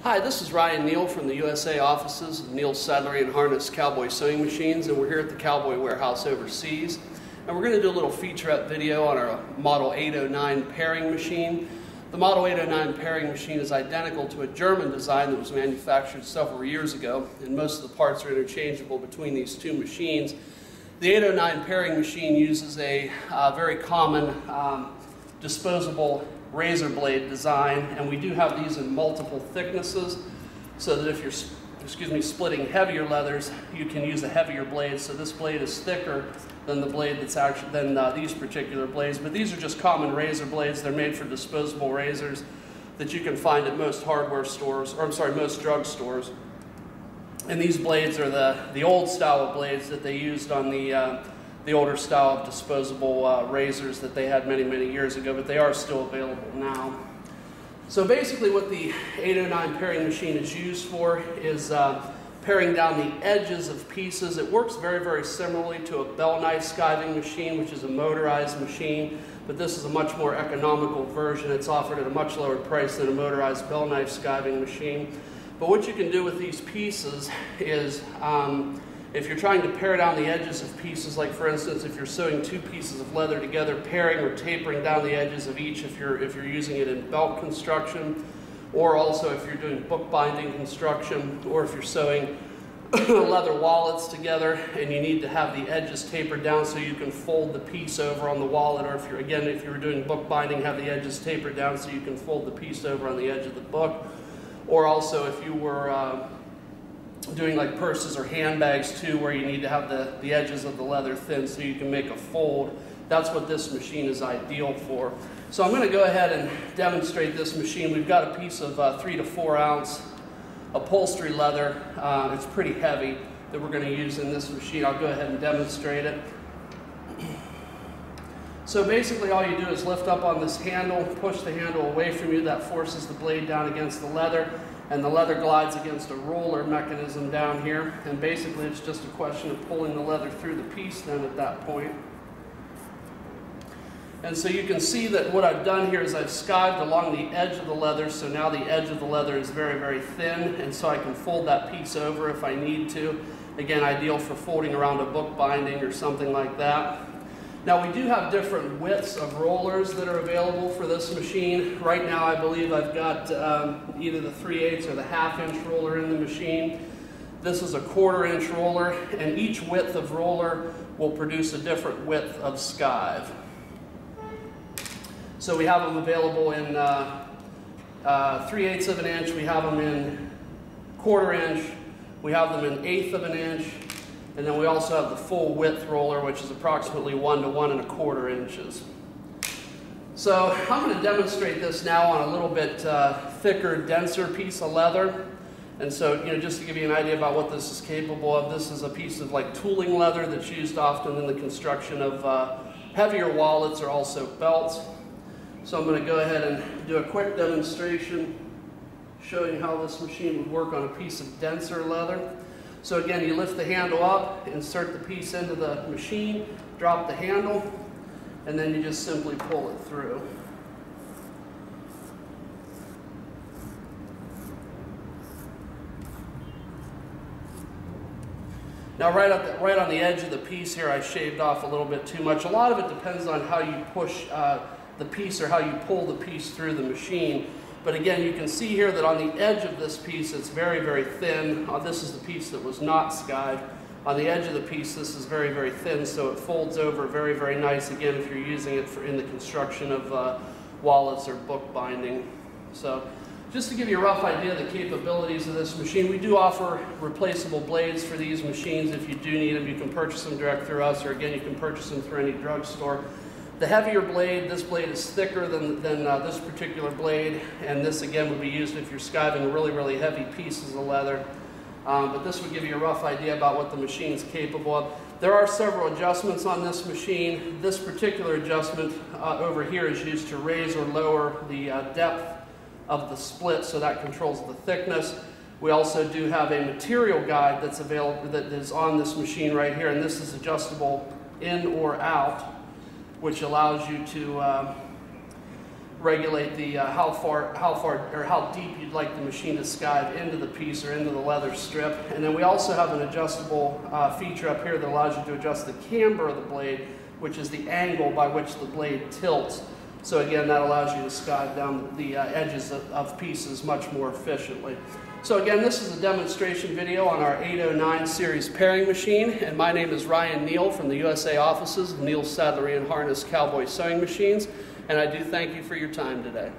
Hi, this is Ryan Neal from the USA offices of Neal Saddlery and Harness Cowboy Sewing Machines, and we're here at the Cowboy warehouse overseas. And we're going to do a little featurette video on our Model 809 paring machine. The Model 809 paring machine is identical to a German design that was manufactured several years ago, and most of the parts are interchangeable between these two machines. The 809 paring machine uses a very common disposable razor blade design, and we do have these in multiple thicknesses so that if you're splitting heavier leathers, you can use a heavier blade. So this blade is thicker than the blade that's actually these particular blades, but these are just common razor blades. They're made for disposable razors that you can find at most hardware stores, or I'm sorry, most drug stores. And these blades are the old style of blades that they used on the older style of disposable razors that they had many, many years ago, but they are still available now. So basically what the 809 paring machine is used for is paring down the edges of pieces. It works very, very similarly to a bell knife skiving machine, which is a motorized machine, but this is a much more economical version. It's offered at a much lower price than a motorized bell knife skiving machine. But what you can do with these pieces is if you're trying to pare down the edges of pieces, like for instance, if you're sewing two pieces of leather together, paring or tapering down the edges of each if you're using it in belt construction, or also if you're doing bookbinding construction, or if you're sewing leather wallets together and you need to have the edges tapered down so you can fold the piece over on the wallet, or if you're doing bookbinding, have the edges tapered down so you can fold the piece over on the edge of the book, or also if you were doing like purses or handbags too, where you need to have the edges of the leather thin so you can make a fold. That's what this machine is ideal for. So I'm going to go ahead and demonstrate this machine. We've got a piece of 3 to 4 ounce upholstery leather. It's pretty heavy that we're going to use in this machine. I'll go ahead and demonstrate it. So basically all you do is lift up on this handle, push the handle away from you. That forces the blade down against the leather, and the leather glides against a roller mechanism down here, and basically it's just a question of pulling the leather through the piece then at that point. And so you can see that what I've done here is I've skived along the edge of the leather, so now the edge of the leather is very, very thin, and so I can fold that piece over if I need to. Again, ideal for folding around a book binding or something like that. Now we do have different widths of rollers that are available for this machine. Right now I believe I've got either the 3/8 or the 1/2 inch roller in the machine. This is a 1/4 inch roller, and each width of roller will produce a different width of skive. So we have them available in 3/8 of an inch, we have them in 1/4 inch, we have them in 1/8 of an inch, and then we also have the full width roller, which is approximately 1 to 1 1/4 inches. So I'm going to demonstrate this now on a little bit thicker, denser piece of leather. And so, just to give you an idea about what this is capable of, this is a piece of like tooling leather that's used often in the construction of heavier wallets or also belts. So I'm going to go ahead and do a quick demonstration showing how this machine would work on a piece of denser leather. So again, you lift the handle up, insert the piece into the machine, drop the handle, and then you just simply pull it through. Now right on the edge of the piece here, I shaved off a little bit too much. A lot of it depends on how you push the piece or how you pull the piece through the machine. But again, you can see here that on the edge of this piece, it's very, very thin. This is the piece that was not skived. On the edge of the piece, this is very, very thin, so it folds over very, very nice, again, if you're using it in the construction of wallets or book binding. So just to give you a rough idea of the capabilities of this machine, we do offer replaceable blades for these machines. If you do need them, you can purchase them direct through us, or again, you can purchase them through any drugstore. The heavier blade, this blade is thicker than this particular blade, and this again would be used if you're skiving really, really heavy pieces of leather. But this would give you a rough idea about what the machine is capable of. There are several adjustments on this machine. This particular adjustment over here is used to raise or lower the depth of the split, so that controls the thickness. We also do have a material guide that's available, that is on this machine right here, and this is adjustable in or out, which allows you to regulate the how deep you'd like the machine to skive into the piece or into the leather strip. And then we also have an adjustable feature up here that allows you to adjust the camber of the blade, which is the angle by which the blade tilts. So again, that allows you to skive down the edges of pieces much more efficiently. So again, this is a demonstration video on our 809 series paring machine, and my name is Ryan Neal from the USA offices of Neal Saddlery and Harness Cowboy Sewing Machines, and I do thank you for your time today.